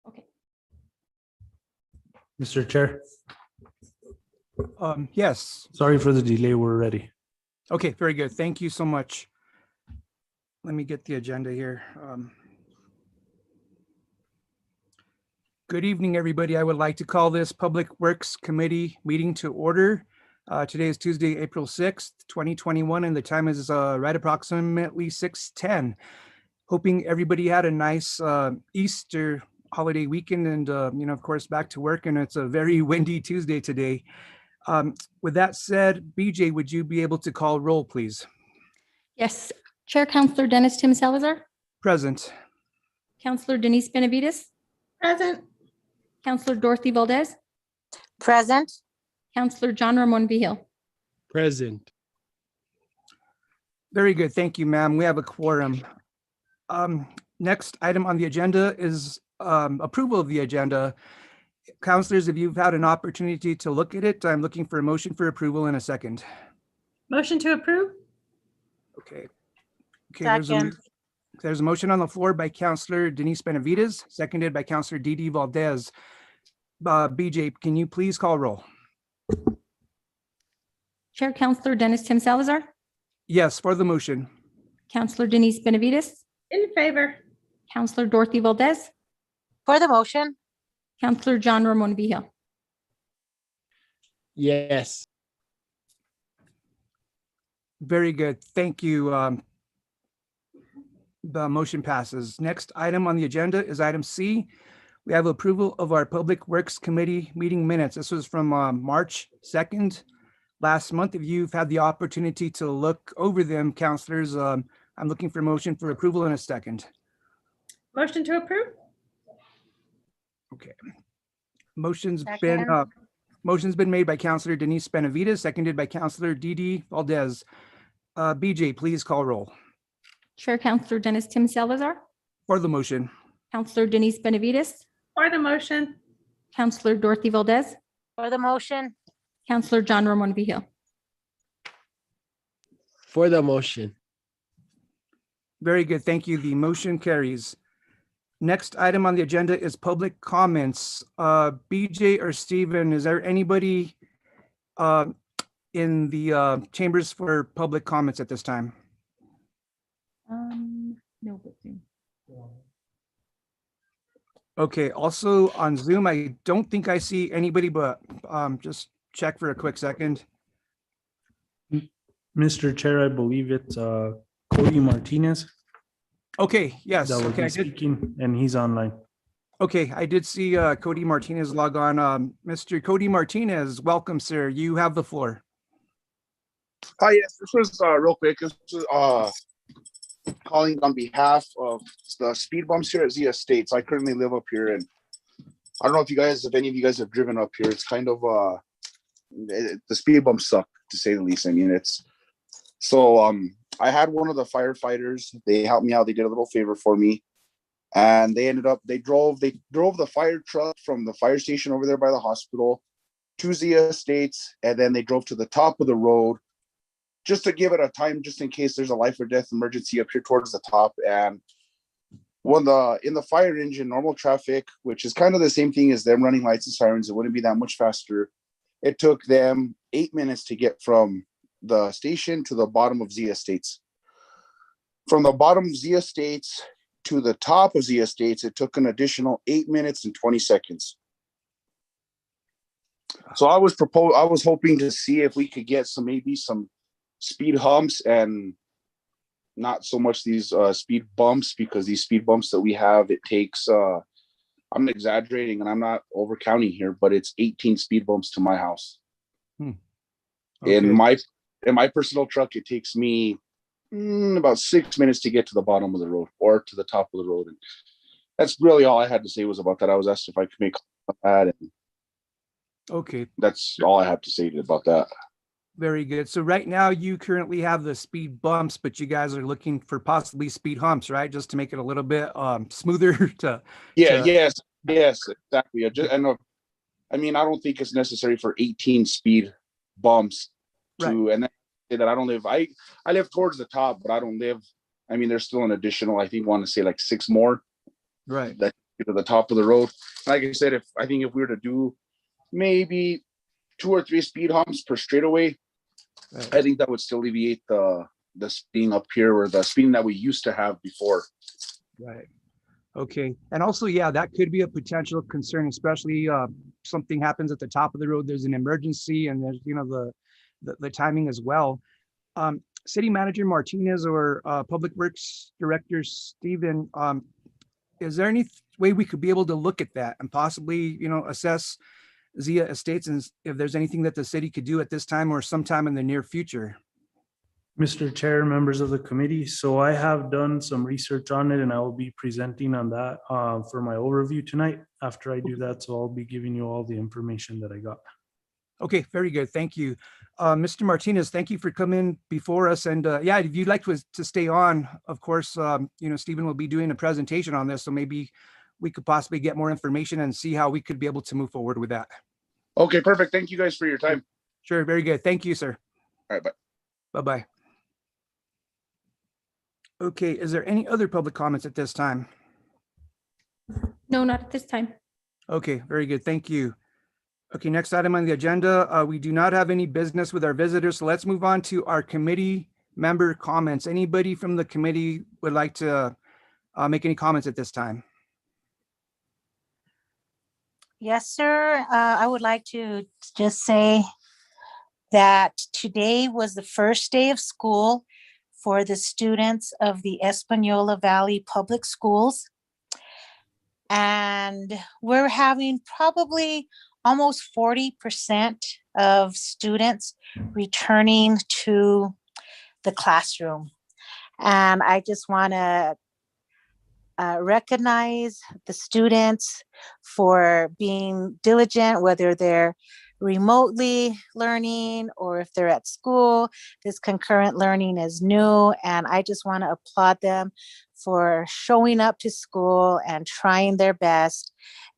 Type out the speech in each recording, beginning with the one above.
Okay. Mr. Chair, Yes. sorry for the delay. We're ready. Okay, very good. Thank you so much. Let me get the agenda here. Good evening, everybody. I would like to call this Public Works Committee meeting to order. Today is Tuesday, April 6th, 2021, and the time is right approximately 6:10. Hoping everybody had a nice Easter holiday weekend and, of course, back to work. And it's a very windy Tuesday today. With that said, BJ, would you be able to call roll, please? Yes. Chair Counselor Dennis Tim Salazar, Present. Counselor Denise Benavides, Present. Counselor Dorothy Valdez, Present. Counselor John Ramon Vihil. Present. Very good. Thank you, ma'am. We have a quorum. Next item on the agenda is approval of the agenda. Counselors, if you've had an opportunity to look at it, I'm looking for a motion for approval in a second. Motion to approve? Okay. Second. There's a motion on the floor by Counselor Denise Benavides, seconded by Counselor Didi Valdez. BJ, can you please call roll? Chair Counselor Dennis Tim Salazar, Yes, for the motion. Counselor Denise Benavides, In favor? Counselor Dorothy Valdez, For the motion? Counselor John Ramon Vihil. Yes. Very good. Thank you. The motion passes. Next item on the agenda is item C. We have approval of our Public Works Committee meeting minutes. This was from March 2nd, last month. If you've had the opportunity to look over them, counselors, I'm looking for a motion for approval in a second. Motion to approve? Okay. Motion's Second. been made by Counselor Denise Benavides, seconded by Counselor Didi Valdez. BJ, please call roll. Chair Counselor Dennis Tim Salazar, For the motion. Counselor Denise Benavides, For the motion? Counselor Dorothy Valdez, For the motion? Counselor John Ramon Vihil. For the motion. Very good. Thank you. The motion carries. Next item on the agenda is public comments. BJ or Stephen, is there anybody in the chambers for public comments at this time? No, but soon. Okay, also on Zoom, I don't think I see anybody, but just check for a quick second. Mr. Chair, I believe it's Cody Martinez Okay, yes, that will okay, be I did, speaking, and he's online. okay, I did see Cody Martinez log on. Mr. Cody Martinez, welcome, sir. You have the floor. Hi, yes, this was real quick. This was calling on behalf of the speed bumps here at Zia Estates. I currently live up here, and I don't know if any of you guys have driven up here. It's kind of the speed bumps suck, to say the least. I mean, it's so I had one of the firefighters. They helped me out. They did a little favor for me, and they drove the fire truck from the fire station over there by the hospital to Zia Estates, and then they drove to the top of the road just to give it a time, just in case there's a life or death emergency up here towards the top. And in the fire engine, normal traffic, which is kind of the same thing as them running lights and sirens, it wouldn't be that much faster. It took them 8 minutes to get from the station to the bottom of Zia Estates. From the bottom of Zia Estates to the top of Zia Estates, it took an additional 8 minutes and 20 seconds. So I was hoping to see if we could get maybe some speed humps and not so much these speed bumps, because these speed bumps that we have, it takes I'm exaggerating and I'm not overcounting here, but it's 18 speed bumps to my house. Okay. In my personal truck, it takes me about 6 minutes to get to the bottom of the road or to the top of the road. And that's really all I had to say was about that. I was asked if I could make that, and Okay, that's all I have to say about that. very good. So right now you currently have the speed bumps, but you guys are looking for possibly speed humps, right? Just to make it a little bit smoother to. Yeah, to- yes, exactly. I mean, I don't think it's necessary for 18 speed bumps to, and then say that I don't live, I live towards the top, but I don't live, I mean, there's still an additional, I think, want to say like 6 more Right. that get to the top of the road. Like I said, if we were to do maybe 2 or 3 speed humps per straightaway, Right. I think that would still alleviate the speeding up here, or the speeding that we used to have before. Right. Okay. And also, yeah, that could be a potential concern, especially something happens at the top of the road. There's an emergency, and there's, the timing as well. City Manager Martinez or Public Works Director Stephen, is there any way we could be able to look at that and possibly, assess Zia Estates, and if there's anything that the city could do at this time or sometime in the near future? Mr. Chair, members of the committee, so I have done some research on it, and I will be presenting on that for my overview tonight after I do that. So I'll be giving you all the information that I got. Okay, very good. Thank you. Mr. Martinez, thank you for coming before us. And yeah, if you'd like to stay on, of course, Stephen will be doing a presentation on this. So maybe we could possibly get more information and see how we could be able to move forward with that. Okay, perfect. Thank you guys for your time. Sure, very good. Thank you, sir. All right, bye. Bye-bye. Okay, is there any other public comments at this time? No, not at this time. Okay, very good. Thank you. Okay, next item on the agenda, we do not have any business with our visitors, so let's move on to our committee member comments. Anybody from the committee would like to make any comments at this time? Yes, sir. I would like to just say that today was the first day of school for the students of the Espanola Valley Public Schools. And we're having probably almost 40% of students returning to the classroom. And I just want to recognize the students for being diligent, whether they're remotely learning or if they're at school. This concurrent learning is new, and I just want to applaud them for showing up to school and trying their best.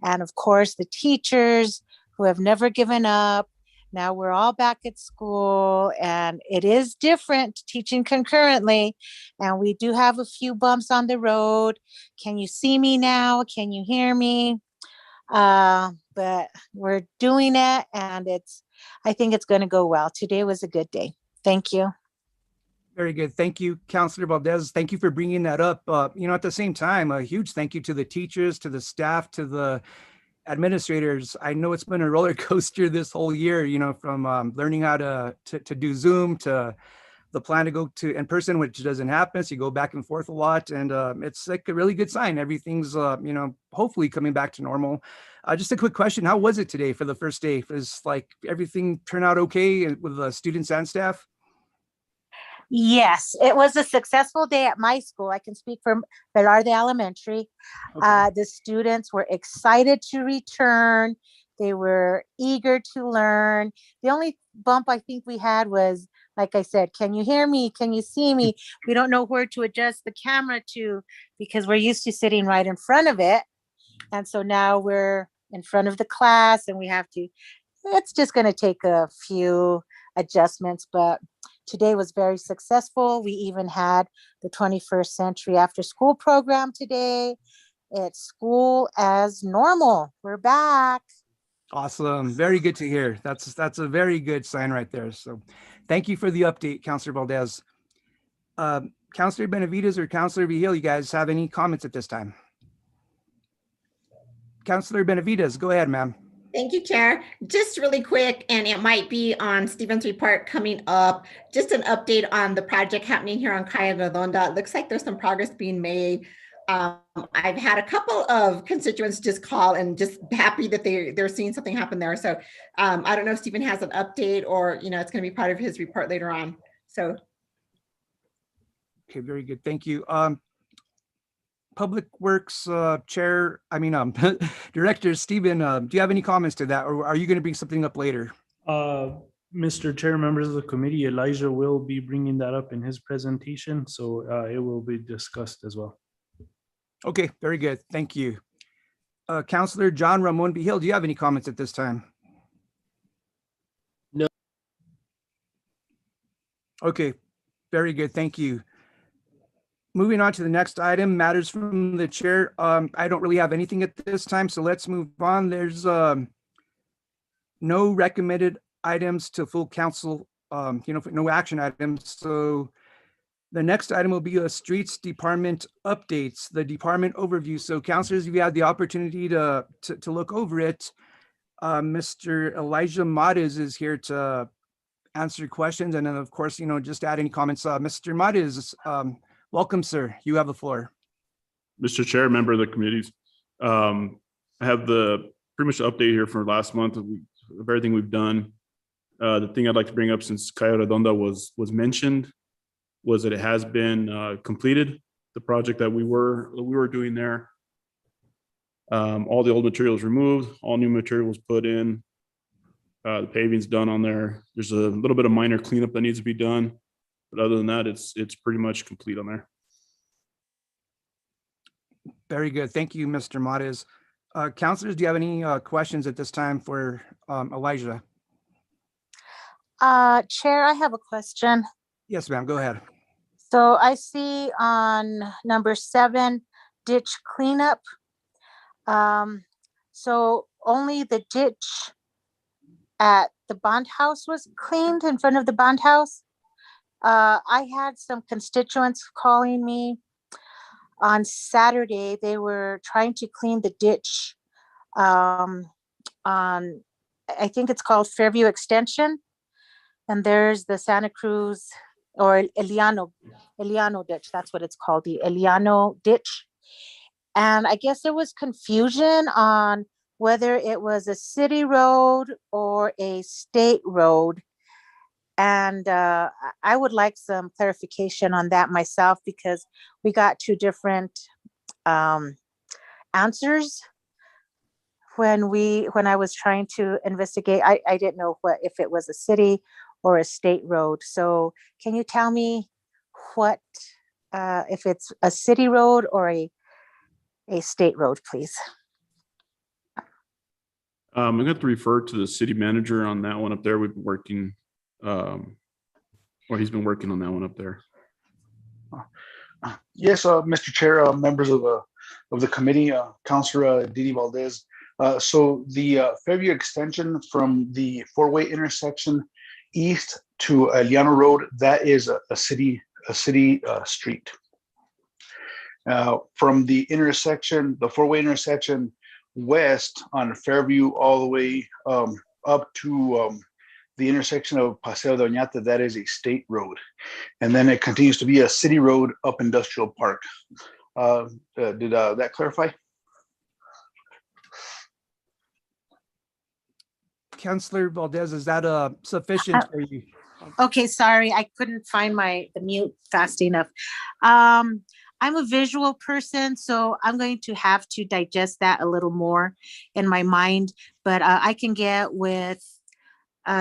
And of course, the teachers who have never given up. Now we're all back at school, and it is different teaching concurrently. And we do have a few bumps on the road. Can you see me now? Can you hear me? But we're doing it, and I think it's going to go well. Today was a good day. Thank you. Very good. Thank you, Counselor Valdez. Thank you for bringing that up. At the same time, a huge thank you to the teachers, to the staff, to the administrators. I know it's been a roller coaster this whole year, from learning how to do Zoom to the plan to go to in person, which doesn't happen. So you go back and forth a lot. And it's like a really good sign. Everything's, hopefully coming back to normal. Just a quick question. How was it today for the first day? Was like everything turn out okay with the students and staff? Yes, it was a successful day at my school. I can speak for Velarde Elementary. Okay. The students were excited to return. They were eager to learn. The only bump I think we had was, like I said, can you hear me? Can you see me? We don't know where to adjust the camera to because we're used to sitting right in front of it. And so now we're in front of the class and it's just going to take a few adjustments, but today was very successful. We even had the 21st Century After School program today. It's school as normal. We're back. Awesome. Very good to hear. That's a very good sign right there. So thank you for the update, Counselor Valdez. Counselor Benavides or Counselor Vigil, you guys have any comments at this time? Counselor Benavides, go ahead, ma'am. Thank you, Chair. Just really quick, and it might be on Stephen's report coming up, just an update on the project happening here on Calle Redonda. It looks like there's some progress being made. I've had a couple of constituents just call and just happy that they're seeing something happen there. So I don't know if Stephen has an update or, it's going to be part of his report later on. So. Okay, very good. Thank you. Public Works Chair, Director Stephen, do you have any comments to that, or are you going to bring something up later? Mr. Chair, members of the committee, Elijah will be bringing that up in his presentation, so it will be discussed as well. Okay, very good. Thank you. Counselor John Ramon Vigil, do you have any comments at this time? No. Okay, very good. Thank you. Moving on to the next item, matters from the chair. I don't really have anything at this time, so let's move on. There's no recommended items to full council, no action items. So the next item will be a streets department updates, the department overview. So councilors, if you had the opportunity to look over it, Mr. Elijah Mades is here to answer questions. And then of course, just add any comments. Mr. Mades, welcome, sir. You have the floor. Mr. Chair, member of the committees. I have the pretty much update here for last month of everything we've done. The thing I'd like to bring up since Calle Redonda was mentioned was that it has been completed. The project that we were doing there. All the old materials removed, all new materials put in. The paving's done on there. There's a little bit of minor cleanup that needs to be done. But other than that, it's pretty much complete on there. Very good. Thank you, Mr. Mades. Councilors, do you have any questions at this time for Elijah? Chair, I have a question. Yes, ma'am. Go ahead. So I see on number 7, ditch cleanup. So only the ditch at the bond house was cleaned in front of the bond house. I had some constituents calling me on Saturday. They were trying to clean the ditch on, I think it's called Fairview Extension. And there's the Santa Cruz or Eliano ditch. That's what it's called, the Eliano ditch. And I guess there was confusion on whether it was a city road or a state road. And I would like some clarification on that myself, because we got 2 different answers when I was trying to investigate. I didn't know if it was a city or a state road. So can you tell me what if it's a city road or a state road, please? I'm going to have to refer to the city manager on that one up there. We've been working. He's been working on that one up there. Yes, Mr. Chair, members of the committee, Councilor Didi Valdez. So the Fairview extension from the 4-way intersection east to Eliano Road, that is a city a city street. From the intersection, the four-way intersection west on Fairview all the way up to the intersection of Paseo de Oñate, that is a state road. And then it continues to be a city road up Industrial Park. Did that clarify? Councillor Valdez, is that sufficient for you? Okay, sorry, I couldn't find the mute fast enough. I'm a visual person, so I'm going to have to digest that a little more in my mind, but I can get with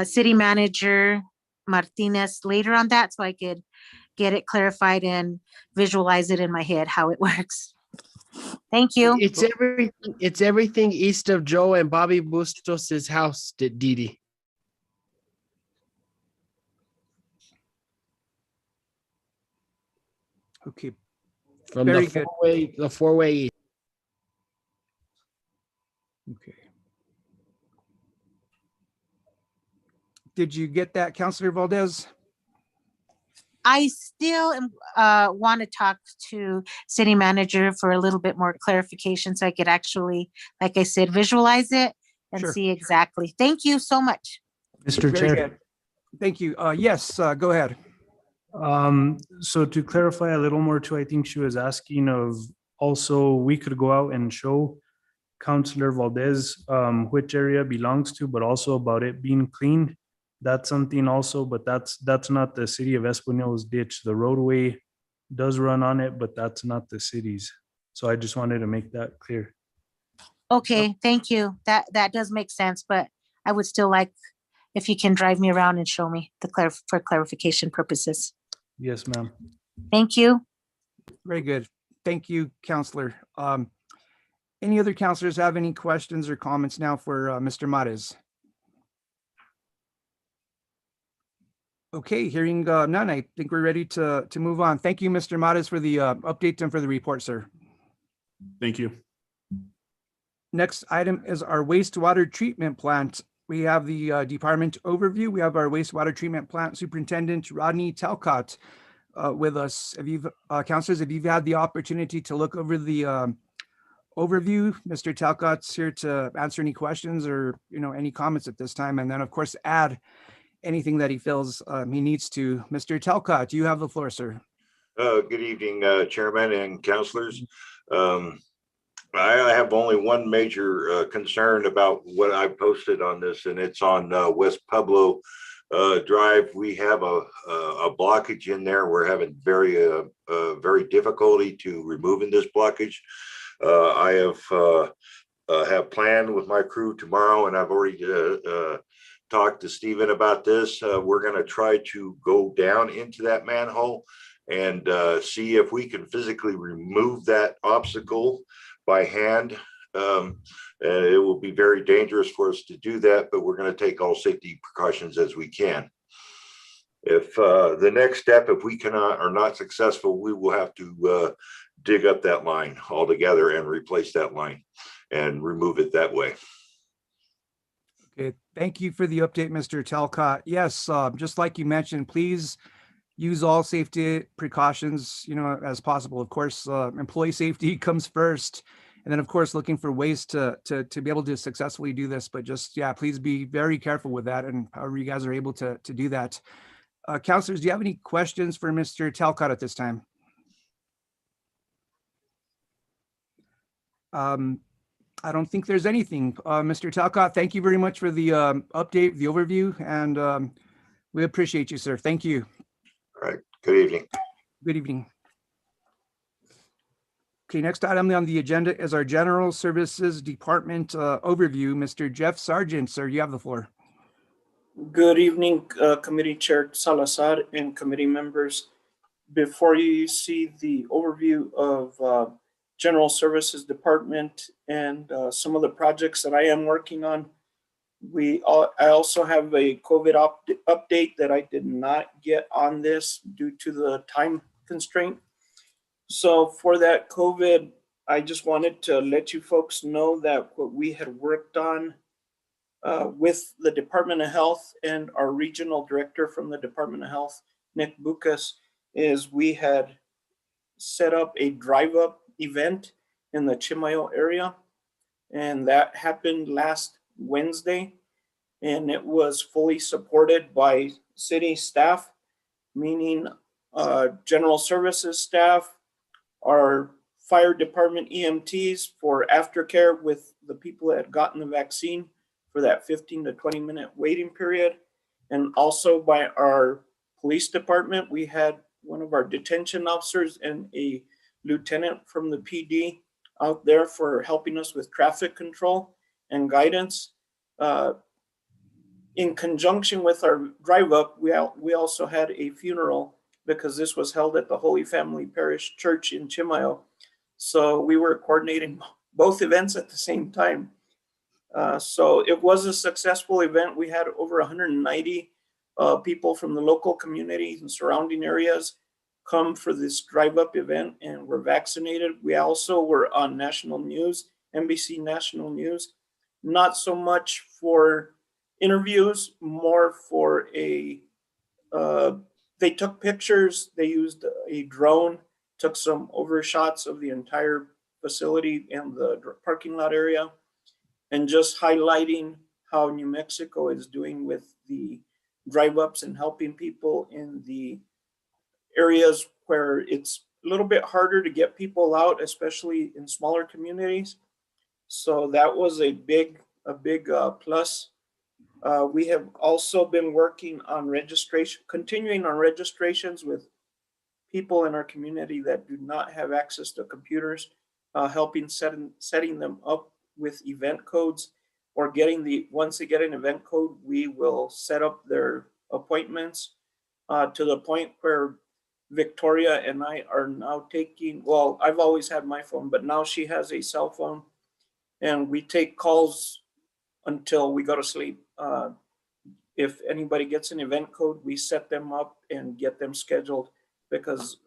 City Manager Martinez later on that, so I could get it clarified and visualize it in my head how it works. Thank you. It's everything east of Joe and Bobby Bustos' house, Didi. Okay, From Very the good. four-way east. okay. Did you get that, Councillor Valdez? I still want to talk to City Manager for a little bit more clarification so I could actually, like I said, visualize it and Sure. see exactly. Thank you so much. Mr. Very Chair. good. Thank you. Yes, go ahead. So to clarify a little more too, I think she was asking of also, we could go out and show Councilor Valdez which area belongs to, but also about it being cleaned. That's something also, but that's not the city of Espanole's ditch. The roadway does run on it, but that's not the city's. So I just wanted to make that clear. Okay, thank you. That does make sense, but I would still like if you can drive me around and show me for clarification purposes. Yes, ma'am. Thank you. Very good. Thank you, Councillor. Any other councillors have any questions or comments now for Mr. Mares? Okay, hearing none, I think we're ready to move on. Thank you, Mr. Mares, for the update and for the report, sir. Thank you. Next item is our wastewater treatment plant. We have the department overview. We have our wastewater treatment plant superintendent, Rodney Talcott, with us. Have you, councilors, if you've had the opportunity to look over the overview, Mr. Talcott's here to answer any questions or, any comments at this time. And then, of course, add anything that he feels he needs to. Mr. Talcott, you have the floor, sir. Good evening, Chairman and councilors. I have only one major concern about what I posted on this, and it's on West Pueblo Drive. We have a blockage in there. We're having very difficulty to removing this blockage. I have planned with my crew tomorrow, and I've already talked to Stephen about this. We're going to try to go down into that manhole and see if we can physically remove that obstacle by hand. It will be very dangerous for us to do that, but we're going to take all safety precautions as we can. If the next step, if we cannot are not successful, we will have to dig up that line altogether and replace that line and remove it that way. Okay, thank you for the update, Mr. Talcott. Yes, just like you mentioned, please use all safety precautions, as possible. Of course, employee safety comes first. And then, of course, looking for ways to be able to successfully do this. But just, please be very careful with that and however you guys are able to do that. Councilors, do you have any questions for Mr. Talcott at this time? I don't think there's anything. Mr. Talcott, thank you very much for the update, the overview, and we appreciate you, sir. Thank you. All right. Good evening. Good evening. Okay, next item on the agenda is our General Services Department overview. Mr. Jeff Sargent, sir, you have the floor. Good evening, Committee Chair Salazar and committee members. Before you see the overview of General Services Department and some of the projects that I am working on, I also have a COVID update that I did not get on this due to the time constraint. So for that COVID, I just wanted to let you folks know that what we had worked on with the Department of Health and our regional director from the Department of Health, Nick Bucas, is we had set up a drive-up event in the Chimayo area, and that happened last Wednesday, and it was fully supported by city staff, meaning general services staff, our fire department EMTs for aftercare with the people that had gotten the vaccine for that 15 to 20-minute waiting period. And also by our police department, we had one of our detention officers and a lieutenant from the PD out there for helping us with traffic control and guidance. In conjunction with our drive up, we also had a funeral because this was held at the Holy Family Parish Church in Chimayo. So we were coordinating both events at the same time. So it was a successful event. We had over 190 people from the local communities and surrounding areas come for this drive-up event and were vaccinated. We also were on national news, NBC National News, not so much for interviews, more for they took pictures, they used a drone, took some overshots of the entire facility and the parking lot area, and just highlighting how New Mexico is doing with the drive-ups and helping people in the areas where it's a little bit harder to get people out, especially in smaller communities. So that was a big plus. We have also been working on continuing on registrations with people in our community that do not have access to computers, helping setting them up with event codes, or once they get an event code, we will set up their appointments to the point where Victoria and I are now taking, well, I've always had my phone, but now she has a cell phone, and we take calls until we go to sleep. If anybody gets an event code, we set them up and get them scheduled, because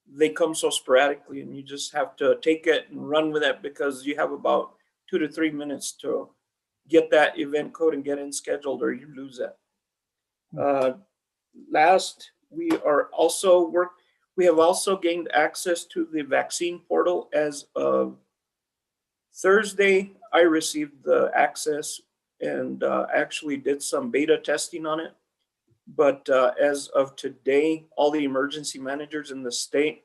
they come so sporadically and you just have to take it and run with it, because you have about 2 to 3 minutes to get that event code and get in scheduled, or you lose it. Last, we have also gained access to the vaccine portal. As of Thursday, I received the access and actually did some beta testing on it. But as of today, all the emergency managers in the state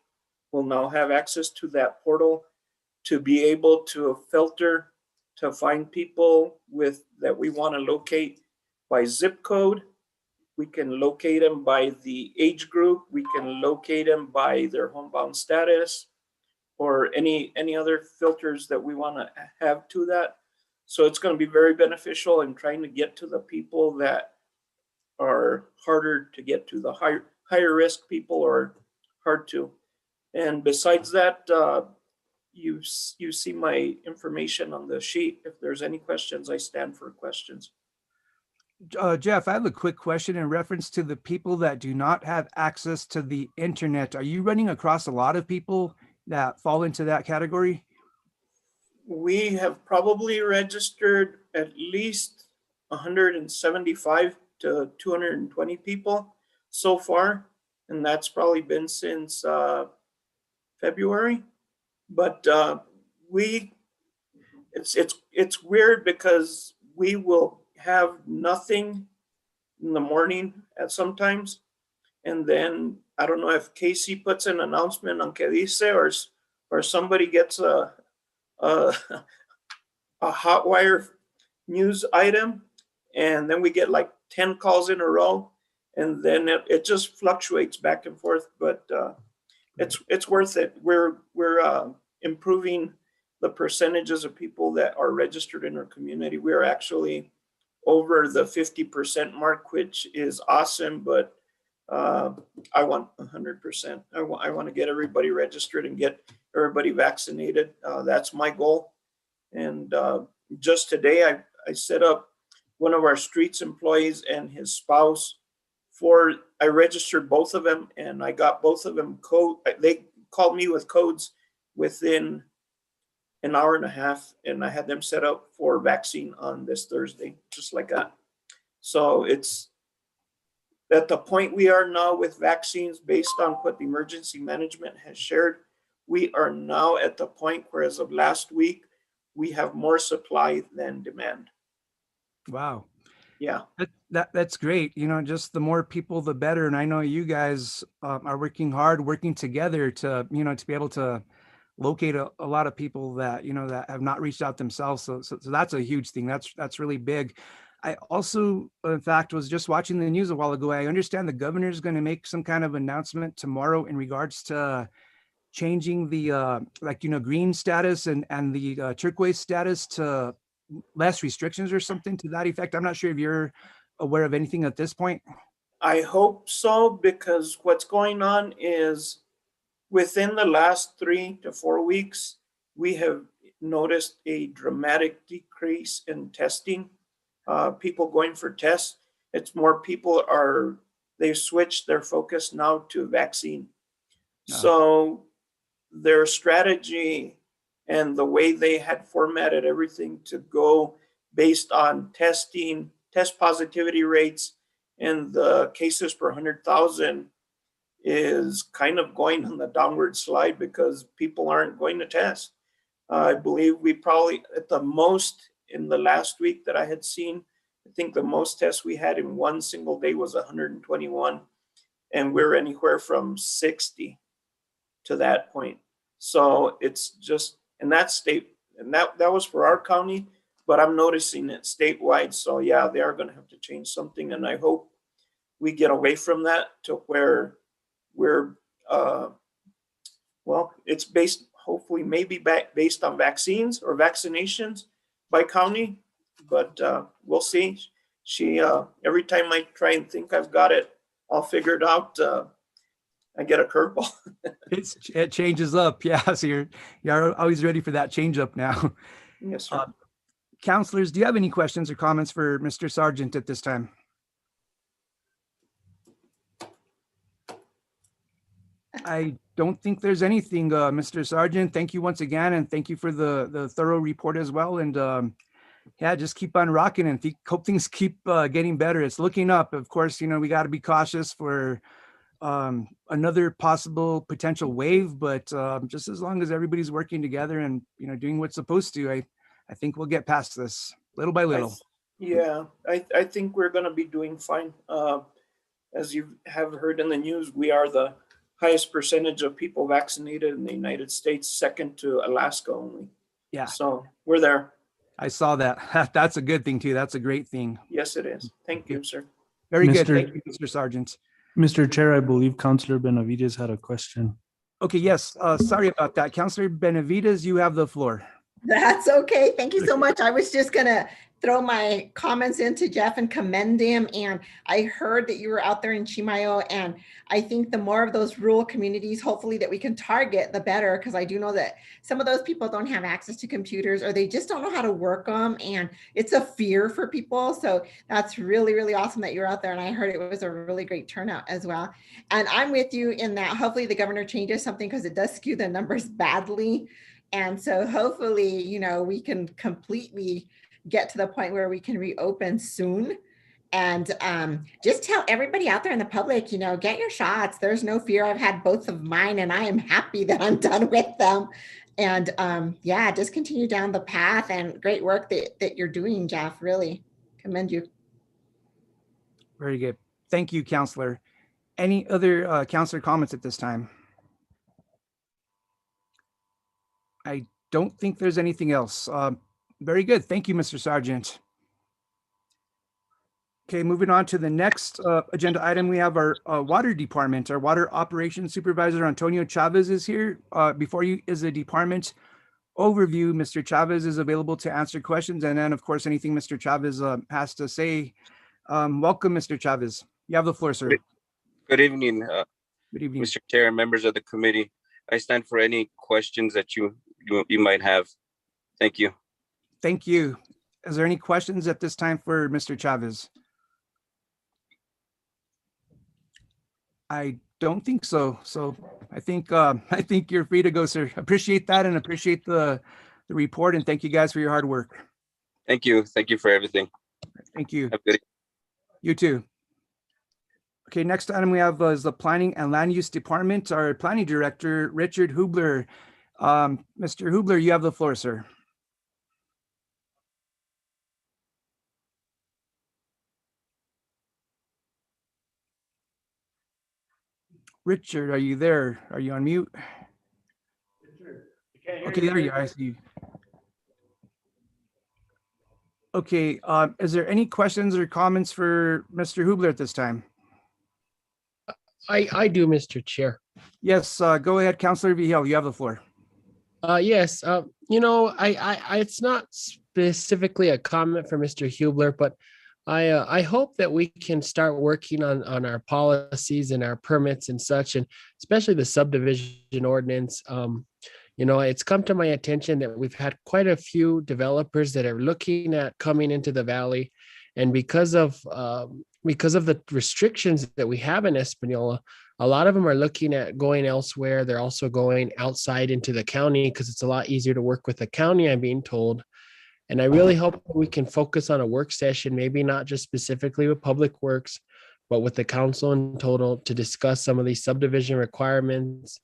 will now have access to that portal to be able to filter, to find people that we want to locate by zip code. We can locate them by the age group. We can locate them by their homebound status, or any other filters that we want to have to that. So it's going to be very beneficial in trying to get to the people that are harder to get to, the higher risk people are hard to. And besides that, you see my information on the sheet. If there's any questions, I stand for questions. Jeff, I have a quick question in reference to the people that do not have access to the internet. Are you running across a lot of people that fall into that category? We have probably registered at least 175 to 220 people so far, and that's probably been since February. But it's weird, because we will have nothing in the morning at sometimes, and then I don't know if Casey puts an announcement on Que Dice, or somebody gets a hot wire news item, and then we get like 10 calls in a row, and then it just fluctuates back and forth. But it's worth it. We're improving the percentages of people that are registered in our community. We are actually over the 50% mark, which is awesome, but I want 100%. I want to get everybody registered and get everybody vaccinated. That's my goal. And just today, I set up one of our streets employees and his spouse I registered both of them, and I got both of them they called me with codes within an hour and a half, and I had them set up for vaccine on this Thursday, just like that. So at the point we are now with vaccines, based on what the emergency management has shared, we are now at the point where, as of last week, we have more supply than demand. Wow. Yeah. That's great. You know, just the more people, the better. And I know you guys are working hard, working together to, you know, to be able to locate a lot of people that, you know, that have not reached out themselves. So that's a huge thing. That's really big. I also, in fact, was just watching the news a while ago. I understand the governor is going to make some kind of announcement tomorrow in regards to changing the like, you know, green status and the turquoise status to less restrictions or something to that effect. I'm not sure if you're aware of anything at this point. I hope so, because what's going on is within the last 3 to 4 weeks, we have noticed a dramatic decrease in testing. People going for tests. It's more people they've switched their focus now to vaccine. So their strategy and the way they had formatted everything to go based on testing, test positivity rates, and the cases per 100,000 is kind of going on the downward slide because people aren't going to test. I believe we probably, at the most in the last week that I had seen, I think the most tests we had in one single day was 121, and we're anywhere from 60 to that point. So it's just, and that state, and that was for our county, but I'm noticing it statewide. So yeah, they are going to have to change something, and I hope we get away from that to where we're, well, it's based, hopefully maybe based on vaccines or vaccinations by county, but we'll see. Every time I try and think I've got it all figured out, I get a curveball. It changes up. Yeah. So you're always ready for that change up now. Yes, sir. Counselors, do you have any questions or comments for Mr. Sargent at this time? I don't think there's anything, Mr. Sargent. Thank you once again, and thank you for the thorough report as well. And yeah, just keep on rocking and hope things keep getting better. It's looking up. Of course, you know, we got to be cautious for another possible potential wave, but just as long as everybody's working together and, you know, doing what's supposed to, I think we'll get past this little by little. I think we're going to be doing fine. As you have heard in the news, we are the highest percentage of people vaccinated in the United States, second to Alaska only. Yeah. So we're there. I saw that. That's a good thing too. That's a great thing. Yes, it is. Thank you, sir. Very good. Thank you, Mr. Sargent. Mr. Chair, I believe Councilor Benavides had a question. Okay, yes. Sorry about that. Councilor Benavides, you have the floor. That's okay. Thank you so much. I was just going to throw my comments into Jeff and commend him. And I heard that you were out there in Chimayo. And I think the more of those rural communities, hopefully, that we can target, the better. Because I do know that some of those people don't have access to computers, or they just don't know how to work them. And it's a fear for people. So that's really, really awesome that you're out there. And I heard it was a really great turnout as well. And I'm with you in that hopefully the governor changes something, because it does skew the numbers badly. And so hopefully, you know, we can completely get to the point where we can reopen soon. And just tell everybody out there in the public, you know, get your shots. There's no fear. I've had both of mine, and I am happy that I'm done with them. And yeah, just continue down the path, and great work that you're doing, Jeff. Really commend you. Very good. Thank you, Counselor. Any other Counselor comments at this time? I don't think there's anything else. Very good. Thank you, Mr. Sargent. Okay, moving on to the next agenda item, we have our water department. Our water operations supervisor, Antonio Chavez, is here. Before you is a department overview. Mr. Chavez is available to answer questions, and then, of course, anything Mr. Chavez has to say. Welcome, Mr. Chavez. You have the floor, sir. Good evening, Good evening. Mr. Chair and members of the committee. I stand for any questions that you might have. Thank you. Thank you. Is there any questions at this time for Mr. Chavez? I don't think so. So I think you're free to go, sir. Appreciate that, and appreciate the report, and thank you guys for your hard work. Thank you. Thank you for everything. Thank you. Have a good You too. Okay, next item we have is the Planning and Land Use Department. Our Planning Director, Richard Hubler. Mr. Hubler, you have the floor, sir. Richard, are you there? Are you on mute? Okay, there you are. I see you. Okay, is there any questions or comments for Mr. Hubler at this time? I do, Mr. Chair. Yes, go ahead, Councilor Vihel, you have the floor. Yes, it's not specifically a comment for Mr. Hubler, but I hope that we can start working on our policies and our permits and such, and especially the subdivision ordinance. It's come to my attention that we've had quite a few developers that are looking at coming into the valley, and because of the restrictions that we have in Espanola, a lot of them are looking at going elsewhere. They're also going outside into the county because it's a lot easier to work with the county, I'm being told. And I really hope we can focus on a work session, maybe not just specifically with Public Works, but with the council in total, to discuss some of these subdivision requirements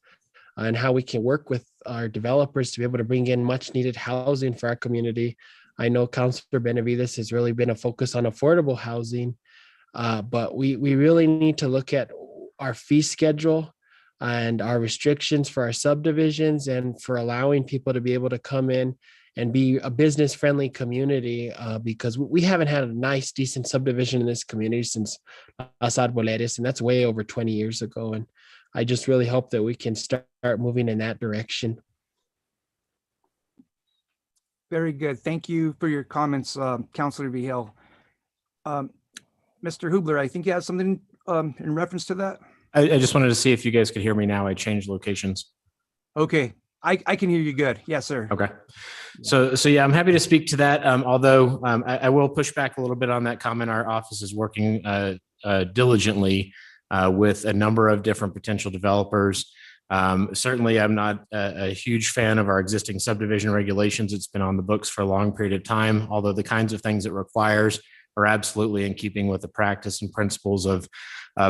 and how we can work with our developers to be able to bring in much needed housing for our community. I know Councilor Benavides has really been a focus on affordable housing, but we really need to look at our fee schedule and our restrictions for our subdivisions and for allowing people to be able to come in and be a business friendly community, because we haven't had a nice, decent subdivision in this community since Las Arboledas, and that's way over 20 years ago. And I just really hope that we can start moving in that direction. Very good. Thank you for your comments, Councilor Vihel. Mr. Hubler, I think you have something in reference to that. I just wanted to see if you guys could hear me now. I changed locations. Okay, I can hear you good. Yes, sir. Okay. So yeah, I'm happy to speak to that. Although I will push back a little bit on that comment. Our office is working diligently with a number of different potential developers. Certainly, I'm not a huge fan of our existing subdivision regulations. It's been on the books for a long period of time, although the kinds of things it requires are absolutely in keeping with the practice and principles of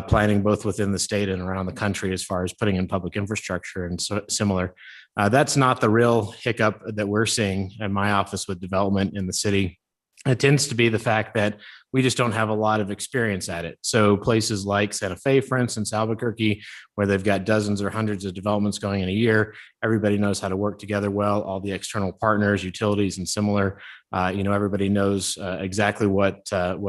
planning both within the state and around the country as far as putting in public infrastructure and similar. That's not the real hiccup that we're seeing in my office with development in the city. It tends to be the fact that we just don't have a lot of experience at it. So places like Santa Fe, for instance, Albuquerque, where they've got dozens or hundreds of developments going in a year, everybody knows how to work together well. All the external partners, utilities, and similar, everybody knows exactly what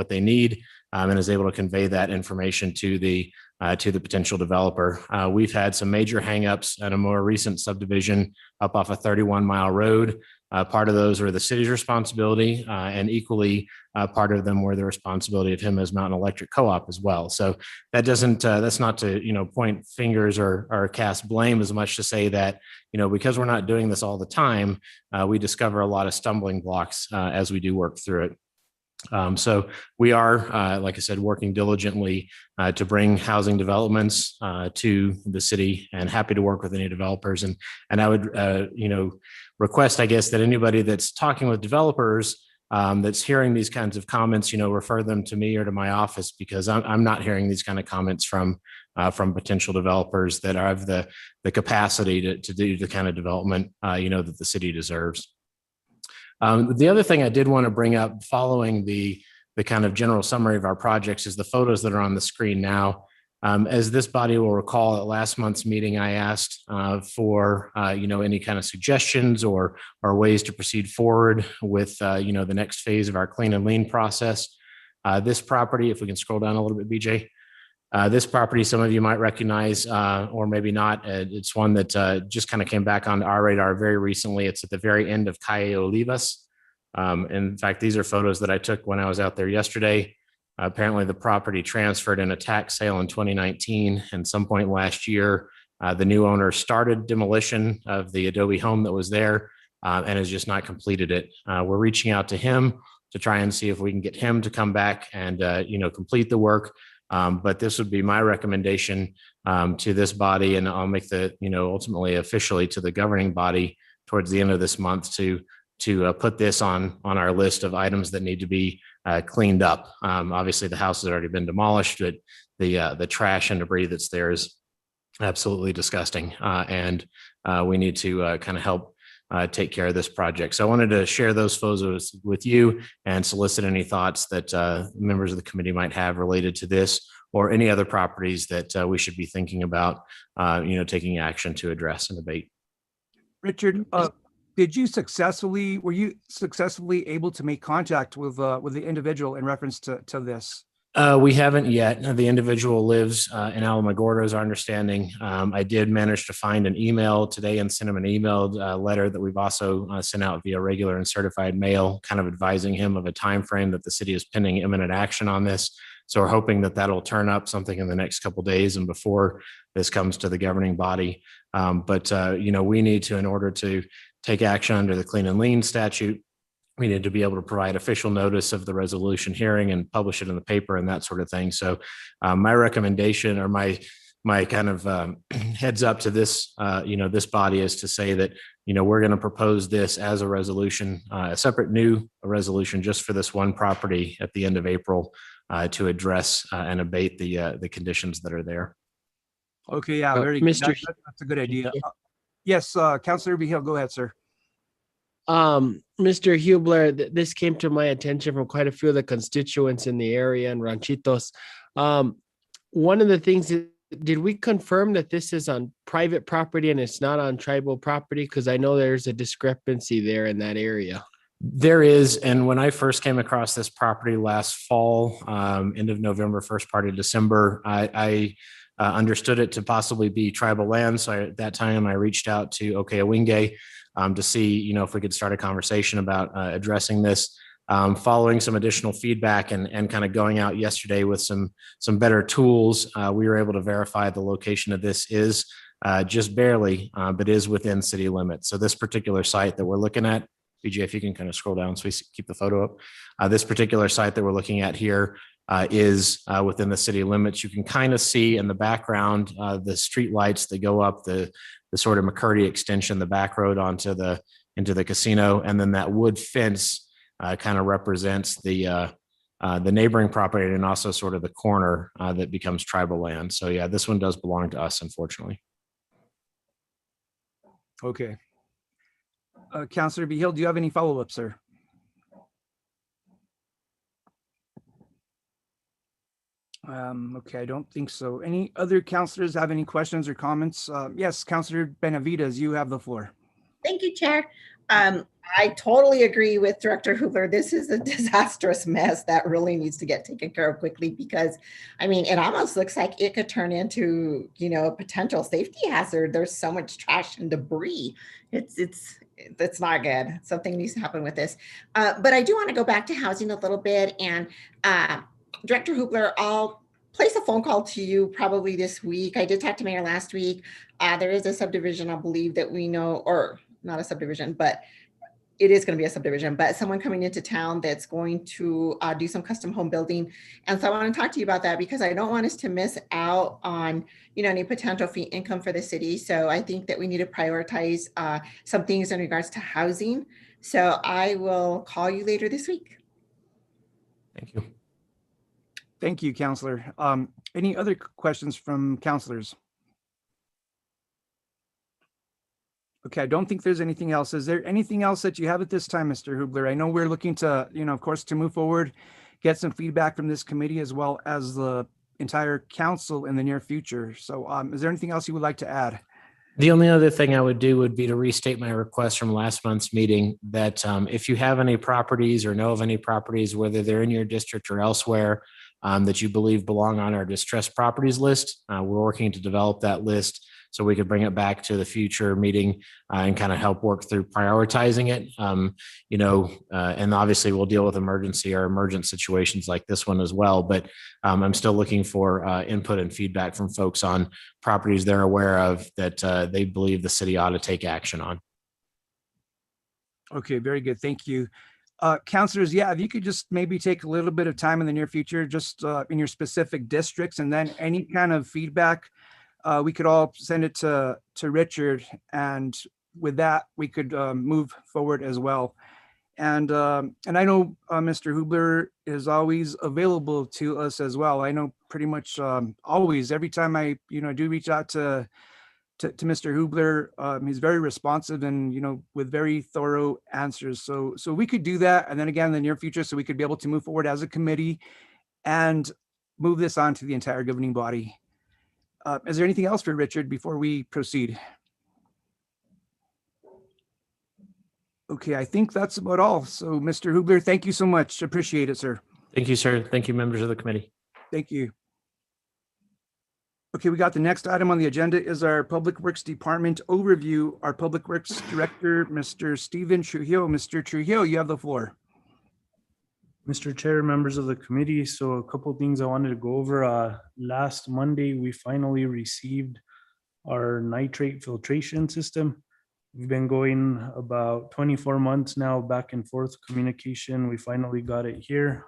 they need and is able to convey that information to the potential developer. We've had some major hangups at a more recent subdivision up off a 31-mile road. Part of those are the city's responsibility, and equally part of them were the responsibility of him as Mountain Electric Co-op as well. So that doesn't, that's not to, point fingers or cast blame, as much to say that, because we're not doing this all the time, we discover a lot of stumbling blocks as we do work through it. So we are, like I said, working diligently to bring housing developments to the city, and happy to work with any developers. And I would, request, I guess, that anybody that's talking with developers that's hearing these kinds of comments, refer them to me or to my office, because I'm not hearing these kind of comments from potential developers that have the capacity to do the kind of development, that the city deserves. The other thing I did want to bring up following the kind of general summary of our projects is the photos that are on the screen now. As this body will recall, at last month's meeting, I asked for any kind of suggestions or ways to proceed forward with the next phase of our clean and lean process. This property, if we can scroll down a little bit, BJ. This property, some of you might recognize, or maybe not. It's one that just kind of came back onto our radar very recently. It's at the very end of Calle Olivas. In fact, these are photos that I took when I was out there yesterday. Apparently, the property transferred in a tax sale in 2019, and some point last year, the new owner started demolition of the adobe home that was there and has just not completed it. We're reaching out to him to try and see if we can get him to come back and complete the work. But this would be my recommendation to this body, and I'll make the ultimately officially to the governing body towards the end of this month to to put this on our list of items that need to be cleaned up. Obviously, the house has already been demolished, but the trash and debris that's there is absolutely disgusting, and we need to kind of help take care of this project. So I wanted to share those photos with you and solicit any thoughts that members of the committee might have related to this or any other properties that we should be thinking about, taking action to address and abate. Richard, were you successfully able to make contact with the individual in reference to this? We haven't yet. The individual lives in Alamogordo, is our understanding. I did manage to find an email today and send him an emailed letter that we've also sent out via regular and certified mail, kind of advising him of a time frame that the city is pending imminent action on this. So we're hoping that that'll turn up something in the next couple of days and before this comes to the governing body. But we need to, in order to take action under the Clean and Lean statute, we need to be able to provide official notice of the resolution hearing and publish it in the paper and that sort of thing. So my recommendation, or my kind of heads up to this, this body, is to say that, we're going to propose this as a resolution, a separate new resolution just for this one property at the end of April to address and abate the conditions that are there. Okay, yeah, very good. That's a good idea. Yes, Councilor Behill, go ahead, sir. Mr. Hubler, this came to my attention from quite a few of the constituents in the area and Ranchitos. One of the things, did we confirm that this is on private property and it's not on tribal property? Because I know there's a discrepancy there in that area. There is, and when I first came across this property last fall, end of November, first part of December, I understood it to possibly be tribal land. So at that time, I reached out to Okewinge to see, if we could start a conversation about addressing this. Following some additional feedback and kind of going out yesterday with some better tools, we were able to verify the location of this is just barely, but is within city limits. So this particular site that we're looking at, BJ, if you can kind of scroll down so we keep the photo up. This particular site that we're looking at here is within the city limits. You can kind of see in the background the street lights that go up the sort of McCurdy extension, the back road into the casino, and then that wood fence kind of represents the neighboring property and also sort of the corner that becomes tribal land. So yeah, this one does belong to us, unfortunately. Okay. Councilor Behill, do you have any follow-up, sir? Okay, I don't think so. Any other councilors have any questions or comments? Yes, Councilor Benavides, you have the floor. Thank you, Chair. I totally agree with Director Hubler. This is a disastrous mess that really needs to get taken care of quickly because, it almost looks like it could turn into, a potential safety hazard. There's so much trash and debris. It's not good. Something needs to happen with this. But I do want to go back to housing a little bit. And Director Hubler, I'll place a phone call to you probably this week. I did talk to Mayor last week. There is a subdivision, I believe, that we know, or not a subdivision, but it is going to be a subdivision, but someone coming into town that's going to do some custom home building. And so I want to talk to you about that because I don't want us to miss out on, any potential fee income for the city. So I think that we need to prioritize some things in regards to housing. So I will call you later this week. Thank you. Thank you, Councilor. Any other questions from councilors? Okay, I don't think there's anything else. Is there anything else that you have at this time, Mr. Hubler? I know we're looking to, of course, to move forward, get some feedback from this committee as well as the entire council in the near future. So is there anything else you would like to add? The only other thing I would do would be to restate my request from last month's meeting that if you have any properties or know of any properties, whether they're in your district or elsewhere, that you believe belong on our distressed properties list, we're working to develop that list so we could bring it back to the future meeting and kind of help work through prioritizing it. And obviously we'll deal with emergency or emergent situations like this one as well. But I'm still looking for input and feedback from folks on properties they're aware of that they believe the city ought to take action on. Okay, very good. Thank you. Councilors, yeah, if you could just maybe take a little bit of time in the near future, just in your specific districts, and then any kind of feedback, we could all send it to Richard, and with that, we could move forward as well. And I know Mr. Hubler is always available to us as well. I know pretty much always, every time I, do reach out to Mr. Hubler, he's very responsive and, with very thorough answers. So we could do that. And then again, in the near future, so we could be able to move forward as a committee and move this on to the entire governing body. Is there anything else for Richard before we proceed? Okay, I think that's about all. So Mr. Hubler, thank you so much. Appreciate it, sir. Thank you, sir. Thank you, members of the committee. Thank you. Okay, we got the next item on the agenda is our Public Works Department overview. Our Public Works Director, Mr. Stephen Trujillo. Mr. Trujillo, you have the floor. Mr. Chair, members of the committee, so a couple of things I wanted to go over. Last Monday, we finally received our nitrate filtration system. We've been going about 24 months now, back and forth communication. We finally got it here.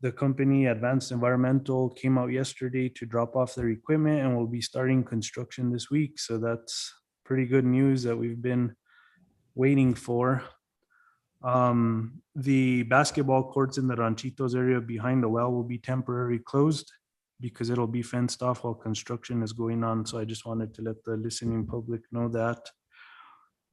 The company Advanced Environmental came out yesterday to drop off their equipment and will be starting construction this week. So that's pretty good news that we've been waiting for. The basketball courts in the Ranchitos area behind the well will be temporarily closed because it'll be fenced off while construction is going on. So I just wanted to let the listening public know that.